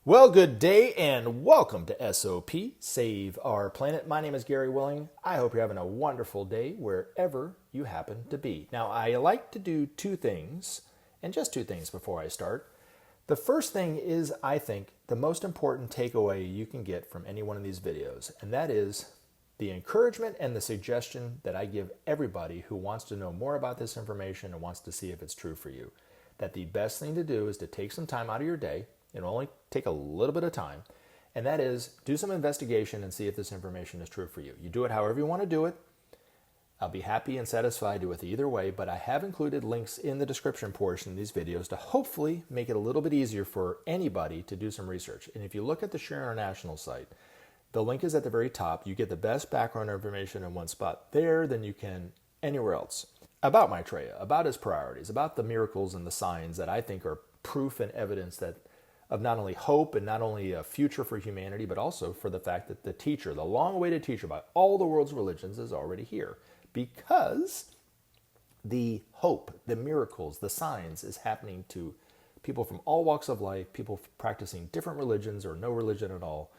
Well, good day and welcome to SOP, Save Our Planet. My name is Gary Willing. I hope you're having a wonderful day wherever you happen to be. Now, I like to do two things, and just two things before I start. The first thing is, I think, the most important takeaway you can get from any one of these videos, and that is the encouragement and the suggestion that I give everybody who wants to know more about this information and wants to see if it's true for you. That the best thing to do is to take some time out of your day. It'll only take a little bit of time. And that is do some investigation and see if this information is true for you. You do it however you want to do it. I'll be happy and satisfied with either way, but I have included links in the description portion of these videos to hopefully make it a little bit easier for anybody to do some research. And if you look at the Share International site, the link is at the very top. You get the best background information in one spot there than you can anywhere else. About Maitreya, about his priorities, about the miracles and the signs that I think are proof and evidence that of not only hope and not only a future for humanity, but also for the fact that the teacher, the long-awaited teacher by all the world's religions, is already here. Because the hope, the miracles, the signs is happening to people from all walks of life, people practicing different religions or no religion at all.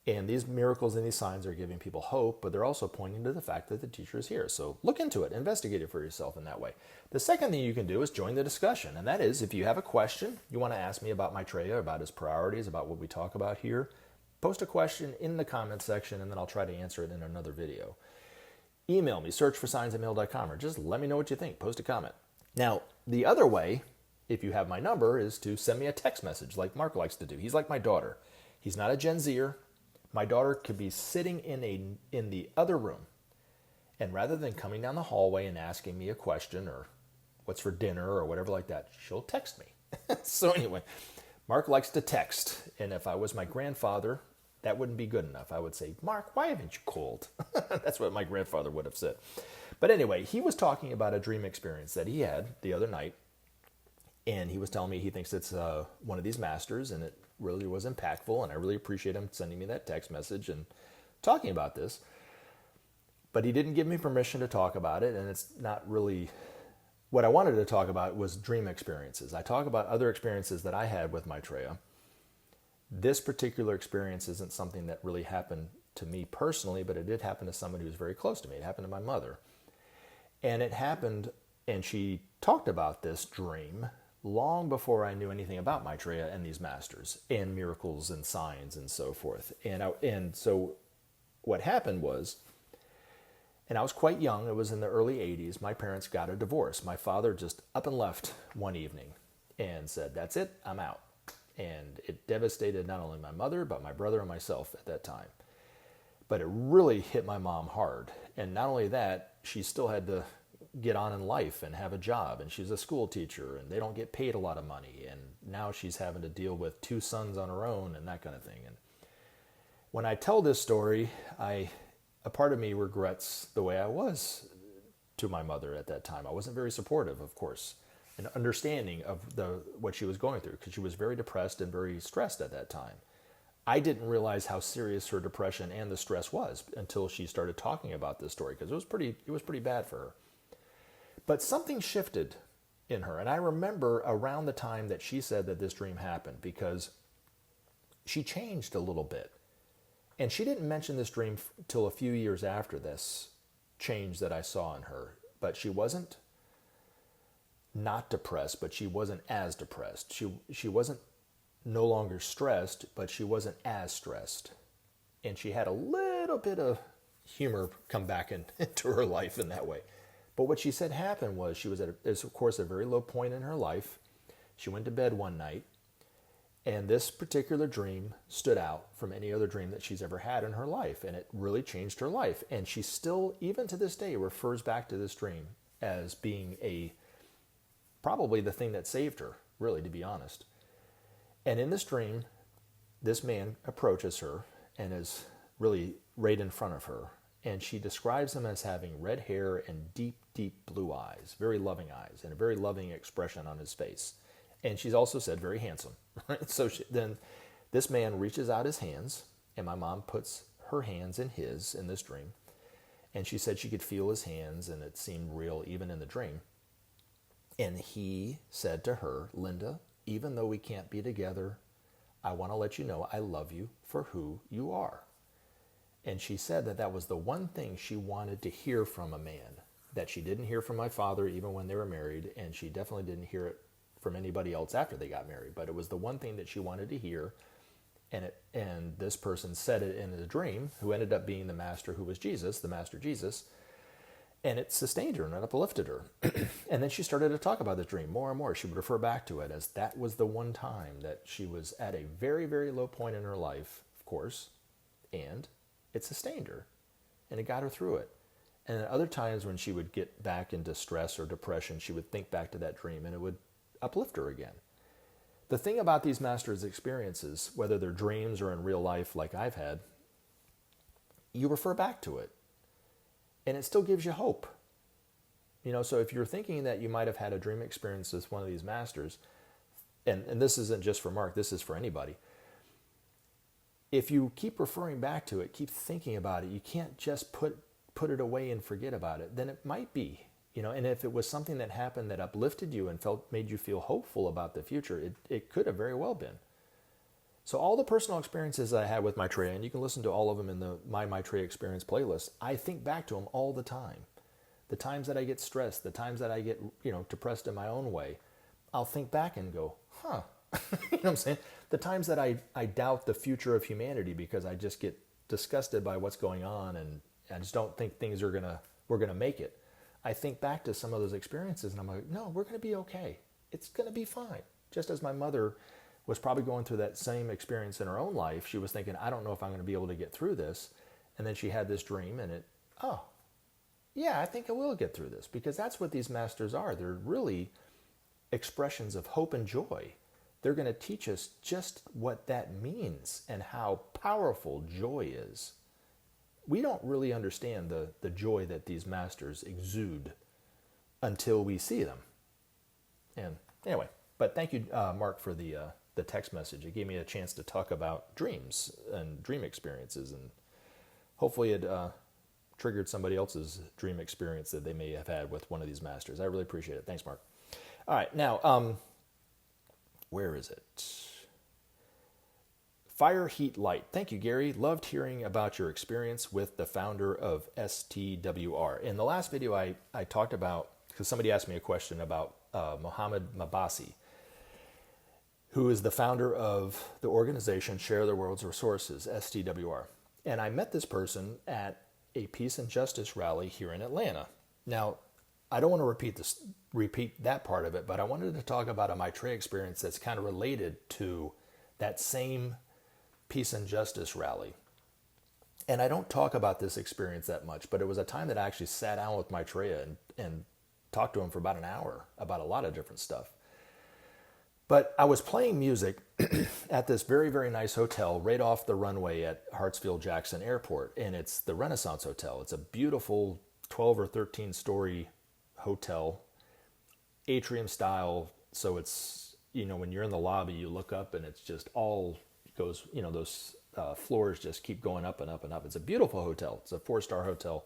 And these miracles and these signs are giving people hope, but they're also pointing to the fact that the teacher is here. So look into it, investigate it for yourself in that way. The second thing you can do is join the discussion. And that is, if you have a question, you want to ask me about Maitreya, about his priorities, about what we talk about here, post a question in the comment section and then I'll try to answer it in another video. Email me, search for signsandmail.com, or just let me know what you think. Post a comment. Now, the other way, if you have my number, is to send me a text message like Mark likes to do. He's like my daughter. He's not a Gen Zer. My daughter could be sitting in the other room, and rather than coming down the hallway and asking me a question or what's for dinner or whatever like that, she'll text me. So anyway, Mark likes to text, and if I was my grandfather, that wouldn't be good enough. I would say, Mark, why haven't you called? That's what my grandfather would have said. But anyway, he was talking about a dream experience that he had the other night, and he was telling me he thinks it's one of these masters, and it really was impactful, and I really appreciate him sending me that text message and talking about this. But he didn't give me permission to talk about it, and it's not really what I wanted to talk about was dream experiences. I talk about other experiences that I had with Maitreya. This particular experience isn't something that really happened to me personally, but it did happen to somebody who's very close to me. It happened to my mother. And it happened, and she talked about this dream long before I knew anything about Maitreya and these masters and miracles and signs and so forth. And so what happened was, and I was quite young, it was in the early 80s, my parents got a divorce. My father just up and left one evening and said, that's it, I'm out. And it devastated not only my mother, but my brother and myself at that time. But it really hit my mom hard. And not only that, she still had to get on in life and have a job, and she's a school teacher and they don't get paid a lot of money, and now she's having to deal with two sons on her own and that kind of thing. And when I tell this story, a part of me regrets the way I was to my mother at that time. I wasn't very supportive, of course, and understanding of what she was going through, because she was very depressed and very stressed at that time. I didn't realize how serious her depression and the stress was until she started talking about this story, because it was pretty bad for her. But something shifted in her. And I remember around the time that she said that this dream happened, because she changed a little bit. And she didn't mention this dream till a few years after this change that I saw in her. But she wasn't not depressed, but she wasn't as depressed. She wasn't no longer stressed, but she wasn't as stressed. And she had a little bit of humor come back into her life in that way. But what she said happened was she was of course, a very low point in her life. She went to bed one night, and this particular dream stood out from any other dream that she's ever had in her life, and it really changed her life. And she still, even to this day, refers back to this dream as being probably the thing that saved her, really, to be honest. And in this dream, this man approaches her and is really right in front of her. And she describes him as having red hair and deep, deep blue eyes, very loving eyes, and a very loving expression on his face. And she's also said very handsome. Right? So then this man reaches out his hands, and my mom puts her hands in his in this dream. And she said she could feel his hands, and it seemed real even in the dream. And he said to her, Linda, even though we can't be together, I want to let you know I love you for who you are. And she said that that was the one thing she wanted to hear from a man, that she didn't hear from my father even when they were married, and she definitely didn't hear it from anybody else after they got married. But it was the one thing that she wanted to hear, and this person said it in a dream, who ended up being the master, who was Jesus, the master Jesus, and it sustained her and it uplifted her. And then she started to talk about the dream more and more. She would refer back to it as that was the one time that she was at a very, very low point in her life, of course, and it sustained her and it got her through it. And at other times when she would get back into stress or depression, she would think back to that dream and it would uplift her again. The thing about these masters' experiences, whether they're dreams or in real life like I've had, you refer back to it. And it still gives you hope. So if you're thinking that you might have had a dream experience with one of these masters, and this isn't just for Mark, this is for anybody. If you keep referring back to it, keep thinking about it, you can't just put it away and forget about it, then it might be, and if it was something that happened that uplifted you and made you feel hopeful about the future, it could have very well been. So all the personal experiences I had with Maitreya, and you can listen to all of them in the My Maitreya Experience playlist, I think back to them all the time. The times that I get stressed, the times that I get, depressed in my own way, I'll think back and go, huh. You know what I'm saying? The times that I doubt the future of humanity because I just get disgusted by what's going on and I just don't think we're gonna make it. I think back to some of those experiences and I'm like, no, we're gonna be okay. It's gonna be fine. Just as my mother was probably going through that same experience in her own life. She was thinking, I don't know if I'm going to be able to get through this. And then she had this dream and I think I will get through this, because that's what these masters are. They're really expressions of hope and joy. They're going to teach us just what that means and how powerful joy is. We don't really understand the joy that these masters exude until we see them. And anyway, but thank you, Mark, for the text message. It gave me a chance to talk about dreams and dream experiences, and hopefully it triggered somebody else's dream experience that they may have had with one of these masters. I really appreciate it. Thanks, Mark. All right, now, where is it? Fire, Heat, Light. Thank you, Gary. Loved hearing about your experience with the founder of STWR. In the last video, I talked about, because somebody asked me a question about Mohammed Mabasi, who is the founder of the organization Share the World's Resources, STWR. And I met this person at a peace and justice rally here in Atlanta. Now, I don't want to repeat that part of it, but I wanted to talk about a Maitreya experience that's kind of related to that same peace and justice rally. And I don't talk about this experience that much, but it was a time that I actually sat down with Maitreya and talked to him for about an hour about a lot of different stuff. But I was playing music at this very, very nice hotel right off the runway at Hartsfield-Jackson Airport. And it's the Renaissance Hotel. It's a beautiful 12 or 13 story hotel, atrium style. So it's, when you're in the lobby, you look up and it's just all goes, those floors just keep going up and up and up. It's a beautiful hotel. It's a 4-star hotel.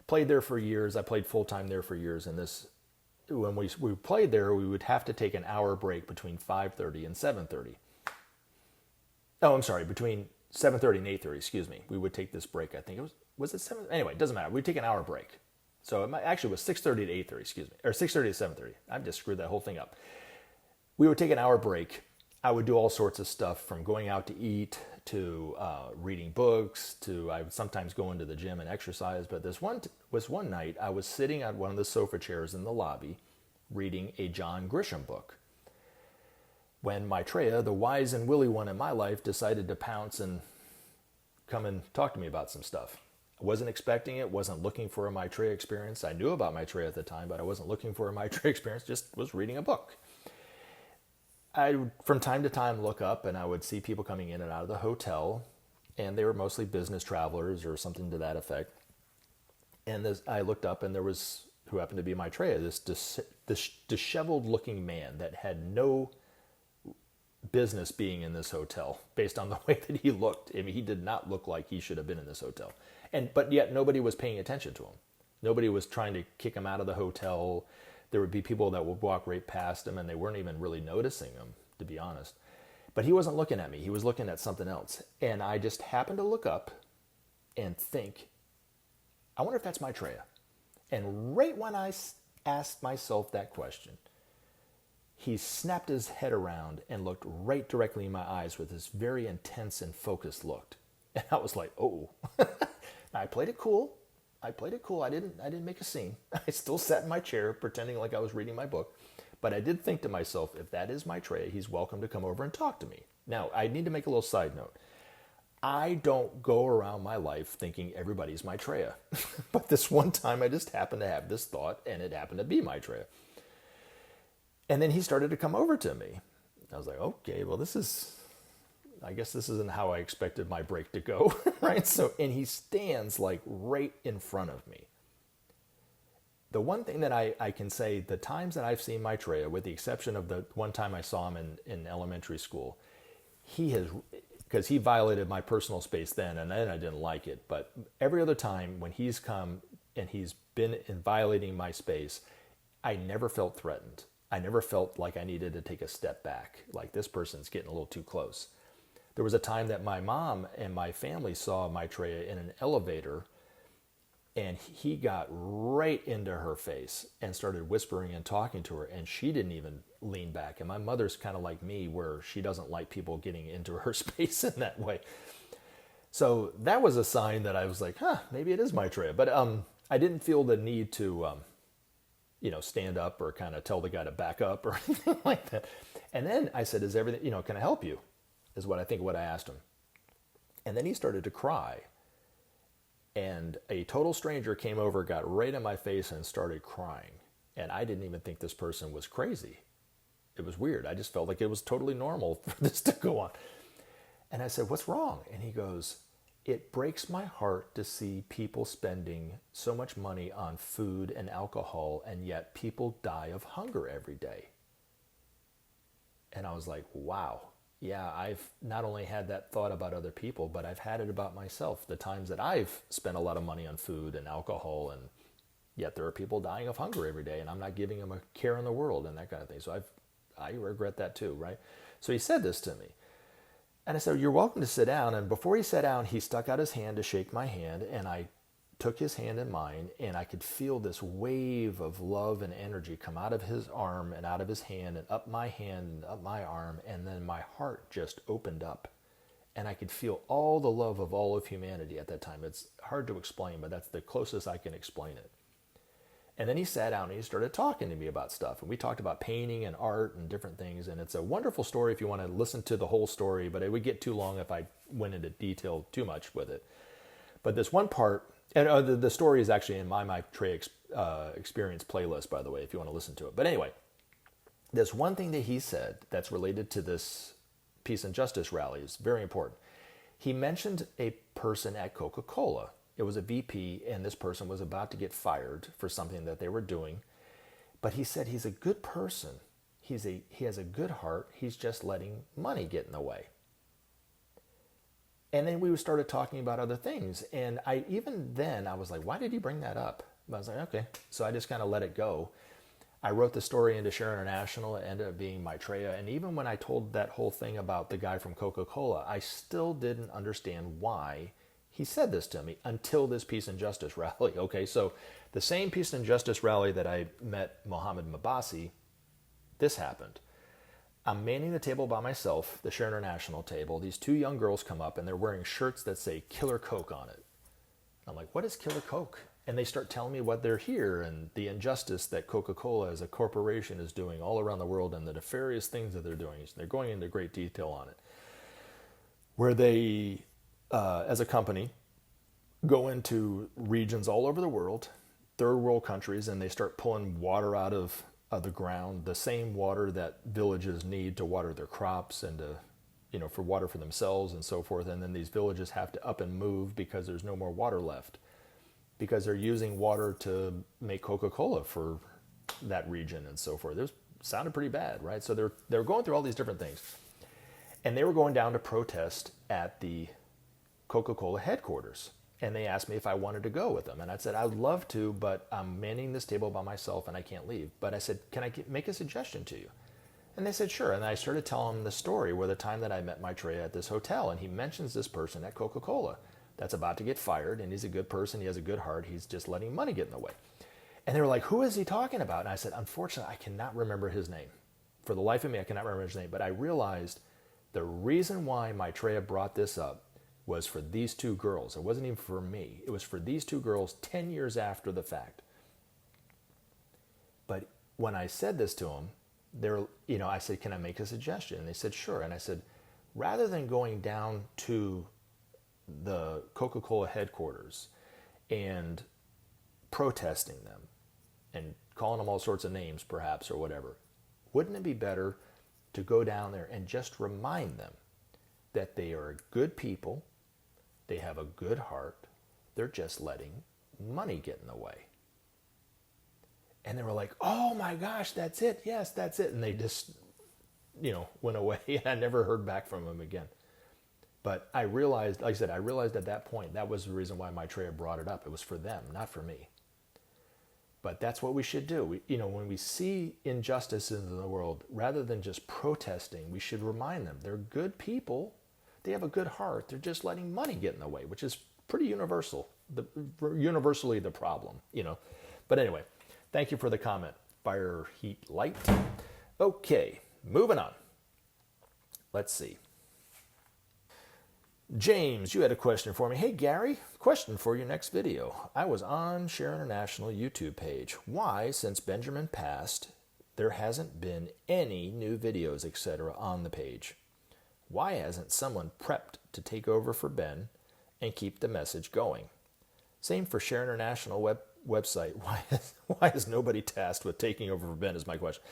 Played there for years. I played full time there for years. And when we played there, we would have to take an hour break between 5:30 and 7:30. Oh, I'm sorry, between 7:30 and 8:30, excuse me. We would take this break. I think was it 7? Anyway, it doesn't matter. We'd take an hour break. So it actually was 6:30 to 8:30, excuse me, or 6:30 to 7:30. I've just screwed that whole thing up. We would take an hour break. I would do all sorts of stuff, from going out to eat to reading books to I would sometimes go into the gym and exercise. But this was one night I was sitting on one of the sofa chairs in the lobby reading a John Grisham book, when Maitreya, the wise and willy one in my life, decided to pounce and come and talk to me about some stuff. I wasn't expecting it, wasn't looking for a Maitreya experience. I knew about Maitreya at the time, but I wasn't looking for a Maitreya experience, just was reading a book. I would, from time to time, look up and I would see people coming in and out of the hotel, and they were mostly business travelers or something to that effect. And I looked up and there was, who happened to be Maitreya, this disheveled looking man that had no business being in this hotel based on the way that he looked. I mean, he did not look like he should have been in this hotel. But yet nobody was paying attention to him. Nobody was trying to kick him out of the hotel. There would be people that would walk right past him and they weren't even really noticing him, to be honest. But he wasn't looking at me. He was looking at something else. And I just happened to look up and think, I wonder if that's Maitreya. And right when I asked myself that question, he snapped his head around and looked right directly in my eyes with this very intense and focused look. And I was like, oh. I played it cool. I didn't make a scene. I still sat in my chair pretending like I was reading my book. But I did think to myself, if that is Maitreya, he's welcome to come over and talk to me. Now, I need to make a little side note. I don't go around my life thinking everybody's Maitreya. But this one time I just happened to have this thought, and it happened to be Maitreya. And then he started to come over to me. I was like, okay, well, I guess this isn't how I expected my break to go, right? So, and he stands like right in front of me. The one thing that I can say, the times that I've seen Maitreya, with the exception of the one time I saw him in elementary school, he has, because he violated my personal space then, and then I didn't like it. But every other time when he's come and he's been in violating my space, I never felt threatened. I never felt like I needed to take a step back, like this person's getting a little too close. There was a time that my mom and my family saw Maitreya in an elevator, and he got right into her face and started whispering and talking to her, and she didn't even lean back. And my mother's kind of like me, where she doesn't like people getting into her space in that way. So that was a sign that I was like, maybe it is Maitreya. But I didn't feel the need to, stand up or kind of tell the guy to back up or anything like that. And then I said, is everything, can I help you? Is what I asked him. And then he started to cry. And a total stranger came over, got right in my face and started crying. And I didn't even think this person was crazy. It was weird. I just felt like it was totally normal for this to go on. And I said, what's wrong? And he goes, it breaks my heart to see people spending so much money on food and alcohol, and yet people die of hunger every day. And I was like, wow. Yeah, I've not only had that thought about other people, but I've had it about myself. The times that I've spent a lot of money on food and alcohol, and yet there are people dying of hunger every day, and I'm not giving them a care in the world and that kind of thing. So I regret that too, right? So he said this to me. And I said, you're welcome to sit down. And before he sat down, he stuck out his hand to shake my hand, and I took his hand in mine, and I could feel this wave of love and energy come out of his arm and out of his hand and up my hand and up my arm, and then my heart just opened up, and I could feel all the love of all of humanity at that time. It's hard to explain, but that's the closest I can explain it. And then he sat down and he started talking to me about stuff, and we talked about painting and art and different things, and it's a wonderful story if you want to listen to the whole story, but it would get too long if I went into detail too much with it. But this one part, and the story is actually in my Maitreya experience playlist, by the way, if you want to listen to it. But anyway, there's one thing that he said that's related to this peace and justice rally. It's very important. He mentioned a person at Coca-Cola. It was a VP, and this person was about to get fired for something that they were doing. But he said he's a good person. He has a good heart. He's just letting money get in the way. And then we started talking about other things. And I was like, why did he bring that up? But I was like, okay. So I just kind of let it go. I wrote the story into Share International. It ended up being Maitreya. And even when I told that whole thing about the guy from Coca-Cola, I still didn't understand why he said this to me until this Peace and Justice rally. Okay, so the same Peace and Justice rally that I met Mohammed Mabasi, this happened. I'm manning the table by myself, the Share International table. These two young girls come up, and they're wearing shirts that say Killer Coke on it. I'm like, what is Killer Coke? And they start telling me what they're here and the injustice that Coca-Cola as a corporation is doing all around the world and the nefarious things that they're doing. They're going into great detail on it. Where they, as a company, go into regions all over the world, third world countries, and they start pulling water out of the ground, the same water that villages need to water their crops and to, for water for themselves and so forth. And then these villages have to up and move because there's no more water left, because they're using water to make Coca-Cola for that region and so forth. It sounded pretty bad, right? So they're going through all these different things. And they were going down to protest at the Coca-Cola headquarters. And they asked me if I wanted to go with them. And I said, I'd love to, but I'm manning this table by myself and I can't leave. But I said, can I make a suggestion to you? And they said, sure. And I started telling them the story where the time that I met Maitreya at this hotel, and he mentions this person at Coca-Cola that's about to get fired, and he's a good person, he has a good heart, he's just letting money get in the way. And they were like, who is he talking about? And I said, unfortunately, I cannot remember his name. For the life of me, I cannot remember his name. But I realized the reason why Maitreya brought this up was for these two girls. It wasn't even for me. It was for these two girls 10 years after the fact. But when I said this to them, I said, can I make a suggestion? And they said, sure. And I said, rather than going down to the Coca-Cola headquarters and protesting them and calling them all sorts of names perhaps or whatever, wouldn't it be better to go down there and just remind them that they are good people, they have a good heart, they're just letting money get in the way? And they were like, oh my gosh, that's it. Yes, that's it. And they just, went away, and I never heard back from them again. But I realized, like I said, at that point, that was the reason why Maitreya brought it up. It was for them, not for me. But that's what we should do. When we see injustices in the world, rather than just protesting, we should remind them they're good people. They have a good heart. They're just letting money get in the way, which is pretty universally the problem, But anyway, thank you for the comment. Fire, heat, light. Okay, moving on. Let's see. James, you had a question for me. Hey, Gary, question for your next video. I was on Share International YouTube page. Why, since Benjamin passed, there hasn't been any new videos, etc. on the page? Why hasn't someone prepped to take over for Ben and keep the message going? Same for Share International website. Why is nobody tasked with taking over for Ben is my question.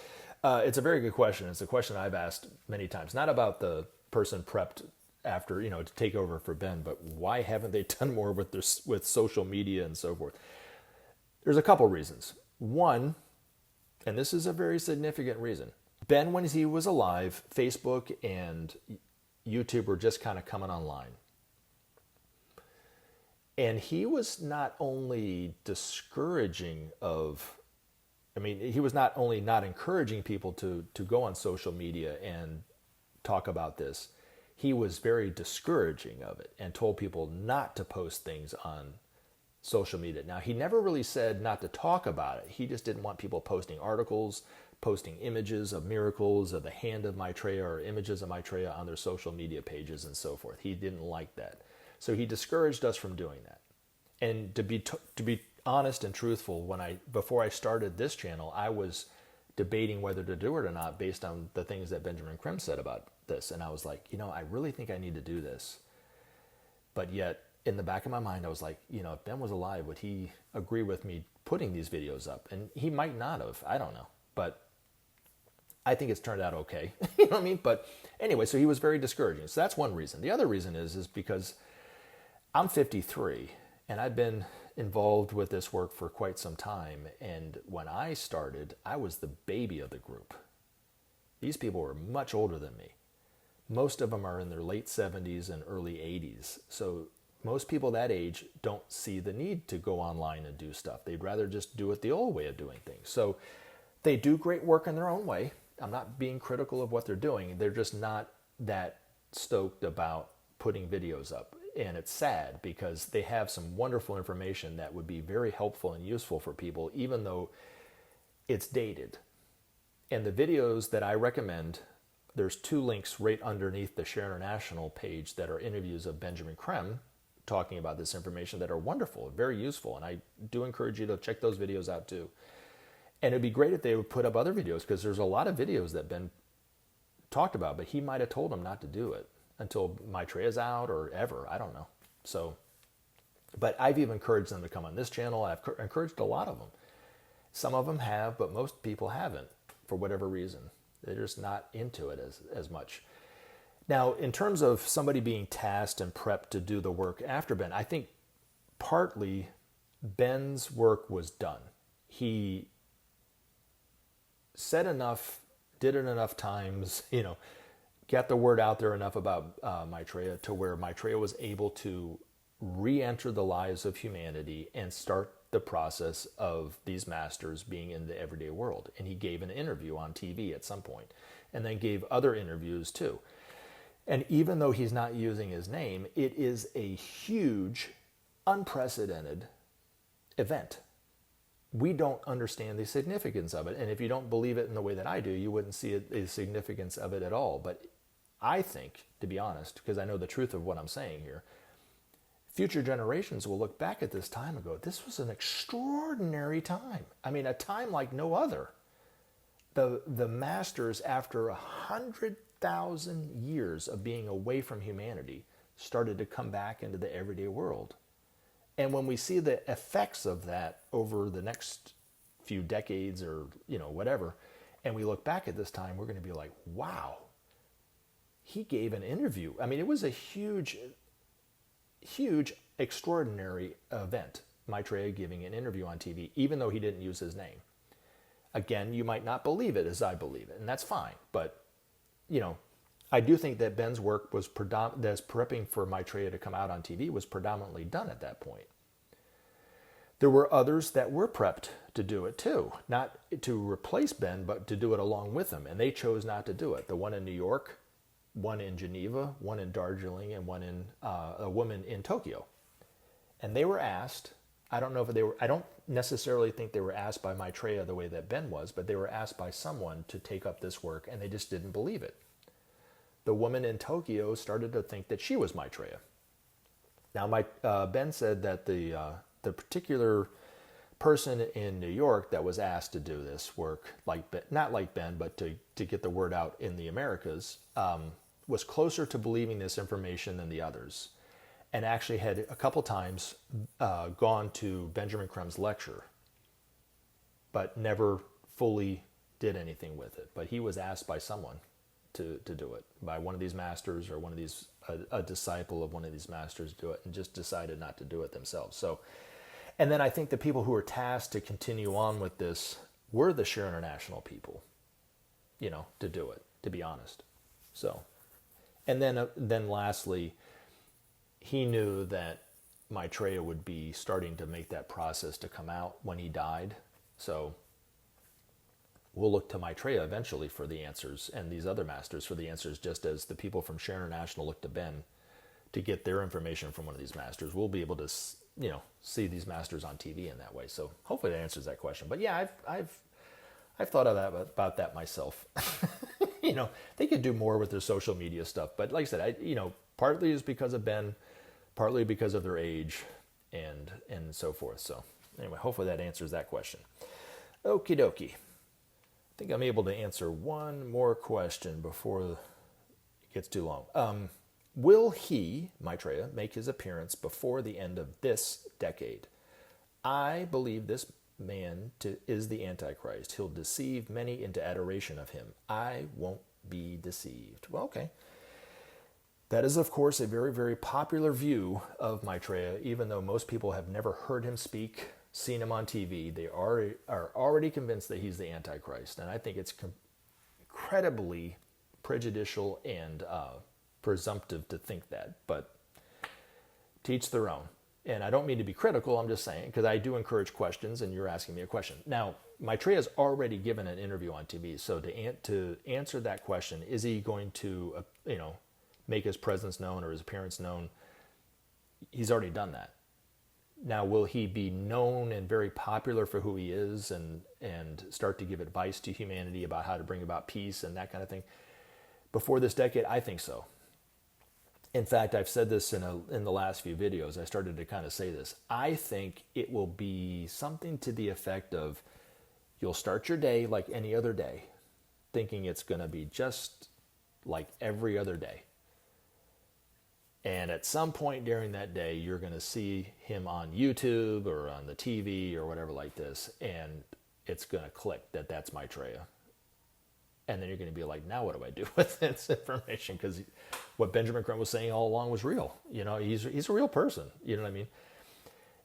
It's a very good question. It's a question I've asked many times. Not about the person prepped after, to take over for Ben, but why haven't they done more with social media and so forth? There's a couple reasons. One, and this is a very significant reason. Ben, when he was alive, Facebook and YouTube were just kind of coming online. And he was not only he was not only not encouraging people to go on social media and talk about this, he was very discouraging of it and told people not to post things on social media. Now, he never really said not to talk about it. He just didn't want people posting articles, posting images of miracles of the hand of Maitreya or images of Maitreya on their social media pages and so forth. He didn't like that. So he discouraged us from doing that. And to be honest and truthful, before I started this channel, I was debating whether to do it or not based on the things that Benjamin Creme said about this. And I was like, I really think I need to do this. But yet, in the back of my mind, I was like, if Ben was alive, would he agree with me putting these videos up? And he might not have. I don't know. But I think it's turned out okay. You know what I mean? But anyway, so he was very discouraging. So that's one reason. The other reason is because I'm 53 and I've been involved with this work for quite some time. And when I started, I was the baby of the group. These people were much older than me. Most of them are in their late 70s and early 80s. So most people that age don't see the need to go online and do stuff. They'd rather just do it the old way of doing things. So they do great work in their own way. I'm not being critical of what they're doing. They're just not that stoked about putting videos up. And it's sad because they have some wonderful information that would be very helpful and useful for people, even though it's dated. And the videos that I recommend, there's 2 links right underneath the Share International page that are interviews of Benjamin Creme talking about this information that are wonderful, very useful. And I do encourage you to check those videos out too. And it'd be great if they would put up other videos, because there's a lot of videos that Ben talked about, but he might have told them not to do it until Maitreya's out or ever. I don't know. So, but I've even encouraged them to come on this channel. I've encouraged a lot of them. Some of them have, but most people haven't for whatever reason. They're just not into it as much. Now, in terms of somebody being tasked and prepped to do the work after Ben, I think partly Ben's work was done. He said enough, did it enough times, got the word out there enough about Maitreya to where Maitreya was able to re-enter the lives of humanity and start the process of these masters being in the everyday world. And he gave an interview on TV at some point. and then gave other interviews too. And even though he's not using his name, it is a huge, unprecedented event. We don't understand the significance of it. And if you don't believe it in the way that I do, you wouldn't see the significance of it at all. But I think, to be honest, because I know the truth of what I'm saying here, future generations will look back at this time and go, this was an extraordinary time. I mean, a time like no other. The masters, after 100,000 years of being away from humanity, started to come back into the everyday world. And when we see the effects of that over the next few decades or, whatever, and we look back at this time, we're going to be like, wow, he gave an interview. I mean, it was a huge, extraordinary event. Maitreya giving an interview on TV, even though he didn't use his name. Again, you might not believe it as I believe it, and that's fine. But, I do think that Ben's work was that's prepping for Maitreya to come out on TV was predominantly done at that point. There were others that were prepped to do it too, not to replace Ben, but to do it along with him, and they chose not to do it. The one in New York, one in Geneva, one in Darjeeling, and one in a woman in Tokyo. And they were asked, I don't necessarily think they were asked by Maitreya the way that Ben was, but they were asked by someone to take up this work, and they just didn't believe it. The woman in Tokyo started to think that she was Maitreya. Now, Ben said that the particular person in New York that was asked to do this work, not like Ben, but to get the word out in the Americas, was closer to believing this information than the others, and actually had a couple times gone to Benjamin Crumb's lecture, but never fully did anything with it. But he was asked by someone to do it, by one of these masters or one of these a disciple of one of these masters do it, and just decided not to do it themselves. So, and then I think the people who were tasked to continue on with this were the Share International people, to do it, to be honest. So, and then lastly, he knew that Maitreya would be starting to make that process to come out when he died. So we'll look to Maitreya eventually for the answers, and these other masters for the answers, just as the people from Share International look to Ben to get their information from one of these masters. We'll be able to, see these masters on TV in that way. So hopefully that answers that question. But yeah, I've thought about that myself. They could do more with their social media stuff, but like I said, partly is because of Ben, partly because of their age, and so forth. So anyway, hopefully that answers that question. Okie dokie. I think I'm able to answer one more question before it gets too long. Will he, Maitreya, make his appearance before the end of this decade? I believe this man is the Antichrist. He'll deceive many into adoration of him. I won't be deceived. Well, okay. That is, of course, a very, very popular view of Maitreya, even though most people have never heard him speak, seen him on TV. They are already convinced that he's the Antichrist. And I think it's incredibly prejudicial and presumptive to think that. But to each their own. And I don't mean to be critical, I'm just saying, because I do encourage questions, and you're asking me a question. Now, Maitreya's already given an interview on TV, so to answer that question, is he going to, make his presence known or his appearance known? He's already done that. Now, will he be known and very popular for who he is and start to give advice to humanity about how to bring about peace and that kind of thing before this decade? I think so. In fact, I've said this in the last few videos. I started to kind of say this. I think it will be something to the effect of, you'll start your day like any other day, thinking it's going to be just like every other day. And at some point during that day, you're going to see him on YouTube or on the TV or whatever like this, and it's going to click that that's Maitreya. And then you're going to be like, now what do I do with this information? Because what Benjamin Crumb was saying all along was real. He's a real person. You know what I mean?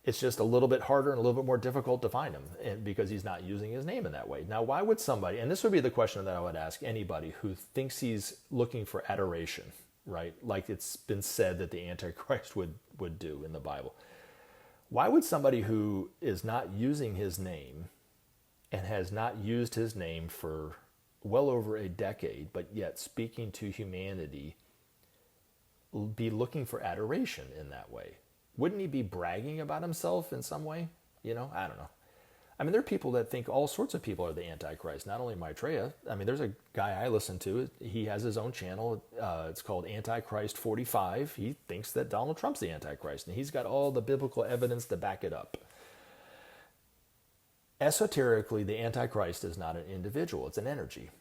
It's just a little bit harder and a little bit more difficult to find him, and because he's not using his name in that way. Now, why would somebody, and this would be the question that I would ask anybody who thinks he's looking for adoration, right? Like it's been said that the Antichrist would do in the Bible. Why would somebody who is not using his name and has not used his name for well over a decade, but yet speaking to humanity, be looking for adoration in that way? Wouldn't he be bragging about himself in some way? I don't know. I mean, there are people that think all sorts of people are the Antichrist, not only Maitreya. I mean, there's a guy I listen to. He has his own channel. It's called Antichrist 45. He thinks that Donald Trump's the Antichrist, and he's got all the biblical evidence to back it up. Esoterically, the Antichrist is not an individual. It's an energy.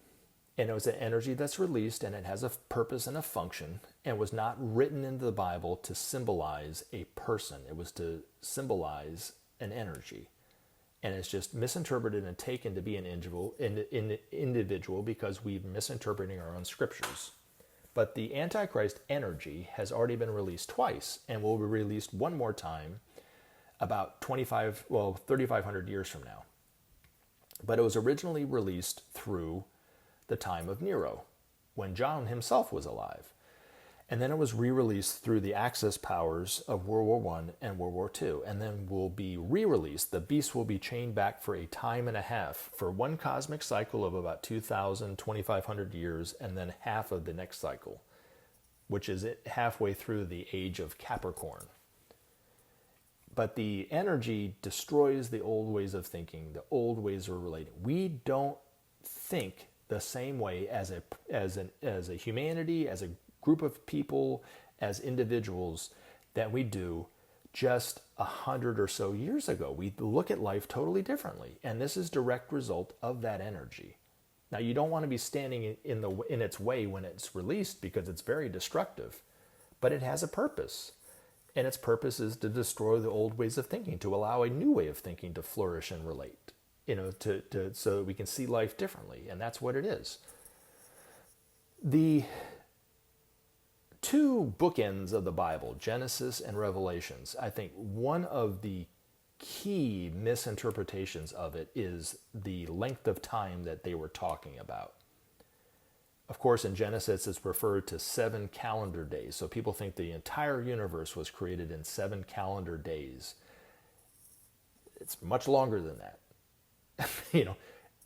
And it was an energy that's released, and it has a purpose and a function, and was not written into the Bible to symbolize a person. It was to symbolize an energy. And it's just misinterpreted and taken to be an individual because we've misinterpreting our own scriptures. But the Antichrist energy has already been released twice and will be released one more time about 3,500 years from now. But it was originally released through the time of Nero, when John himself was alive. And then it was re-released through the Axis powers of World War I and World War II, and then will be re-released. The beast will be chained back for a time and a half, for one cosmic cycle of about 2,000, 2,500 years, and then half of the next cycle, which is halfway through the age of Capricorn. But the energy destroys the old ways of thinking, the old ways of relating. We don't think the same way as a humanity, as a group of people, as individuals, that we do just 100 or so years ago. We look at life totally differently, and this is direct result of that energy. Now, you don't want to be standing in its way when it's released, because it's very destructive, but it has a purpose, and its purpose is to destroy the old ways of thinking, to allow a new way of thinking to flourish and relate, so that we can see life differently, and that's what it is. The two bookends of the Bible, Genesis and Revelations, I think one of the key misinterpretations of it is the length of time that they were talking about. Of course, in Genesis, it's referred to 7 calendar days. So people think the entire universe was created in 7 calendar days. It's much longer than that.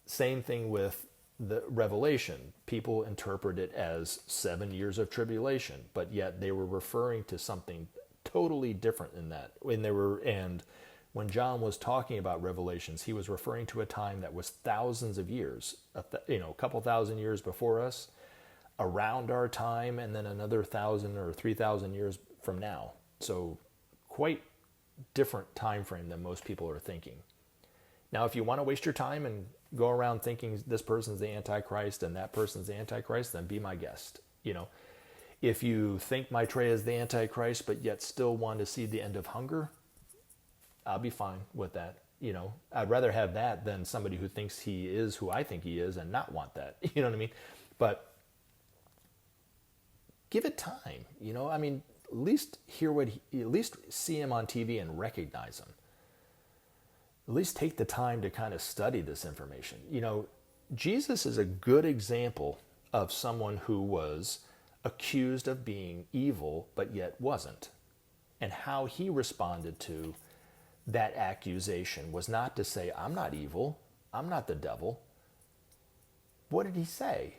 Same thing with the Revelation. People interpret it as 7 years of tribulation, but yet they were referring to something totally different than that. And when John was talking about Revelations, he was referring to a time that was thousands of years, a couple thousand years before us, around our time, and then another 1,000 or 3,000 years from now. So quite different time frame than most people are thinking. Now, if you want to waste your time and go around thinking this person's the Antichrist and that person's the Antichrist, then be my guest. If you think Maitreya is the Antichrist, but yet still want to see the end of hunger, I'll be fine with that. I'd rather have that than somebody who thinks he is who I think he is and not want that. You know what I mean? But give it time. At least at least see him on TV and recognize him. At least take the time to kind of study this information. Jesus is a good example of someone who was accused of being evil, but yet wasn't. And how he responded to that accusation was not to say, I'm not evil, I'm not the devil. What did he say?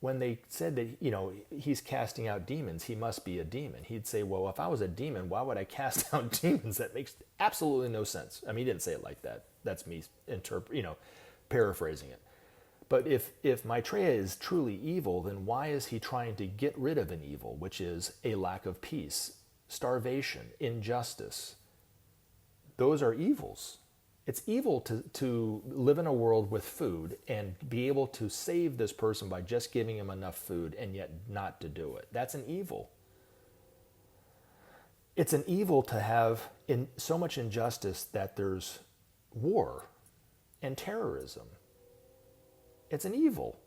When they said that, he's casting out demons, he must be a demon. He'd say, well, if I was a demon, why would I cast out demons? That makes absolutely no sense. I mean, he didn't say it like that. That's me paraphrasing it. But if Maitreya is truly evil, then why is he trying to get rid of an evil, which is a lack of peace, starvation, injustice? Those are evils. It's evil to live in a world with food and be able to save this person by just giving him enough food and yet not to do it. That's an evil. It's an evil to have so much injustice that there's war and terrorism. It's an evil.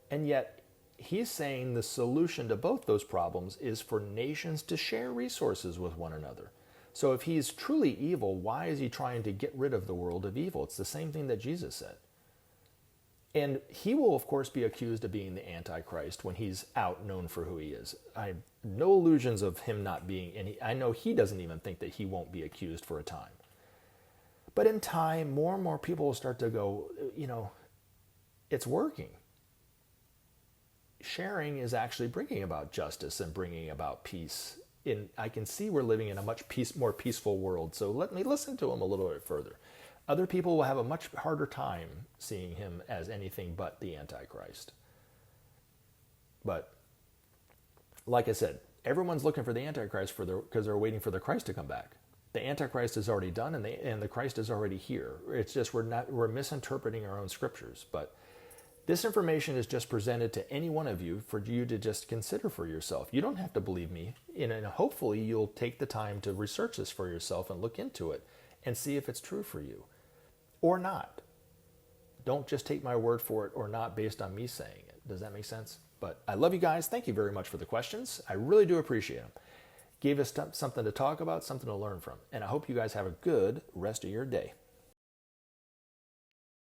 And yet he's saying the solution to both those problems is for nations to share resources with one another. So if he's truly evil, why is he trying to get rid of the world of evil? It's the same thing that Jesus said. And he will, of course, be accused of being the Antichrist when he's out, known for who he is. I have no illusions of him not being, and I know he doesn't even think that he won't be accused for a time. But in time, more and more people will start to go, it's working. sharing is actually bringing about justice and bringing about peace. I can see we're living in a much more peaceful world, so let me listen to him a little bit further. Other people will have a much harder time seeing him as anything but the Antichrist. But like I said, everyone's looking for the Antichrist because they're waiting for the Christ to come back. The Antichrist is already done, and the Christ is already here. It's just we're misinterpreting our own scriptures. But this information is just presented to any one of you for you to just consider for yourself. You don't have to believe me, and hopefully you'll take the time to research this for yourself and look into it and see if it's true for you or not. Don't just take my word for it or not based on me saying it. Does that make sense? But I love you guys. Thank you very much for the questions. I really do appreciate them. Gave us something to talk about, something to learn from. And I hope you guys have a good rest of your day.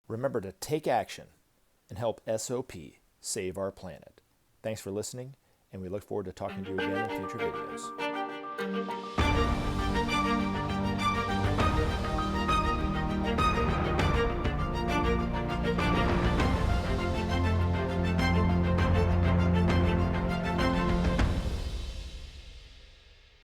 Remember to take action and help SOP save our planet. Thanks for listening, and we look forward to talking to you again in future videos.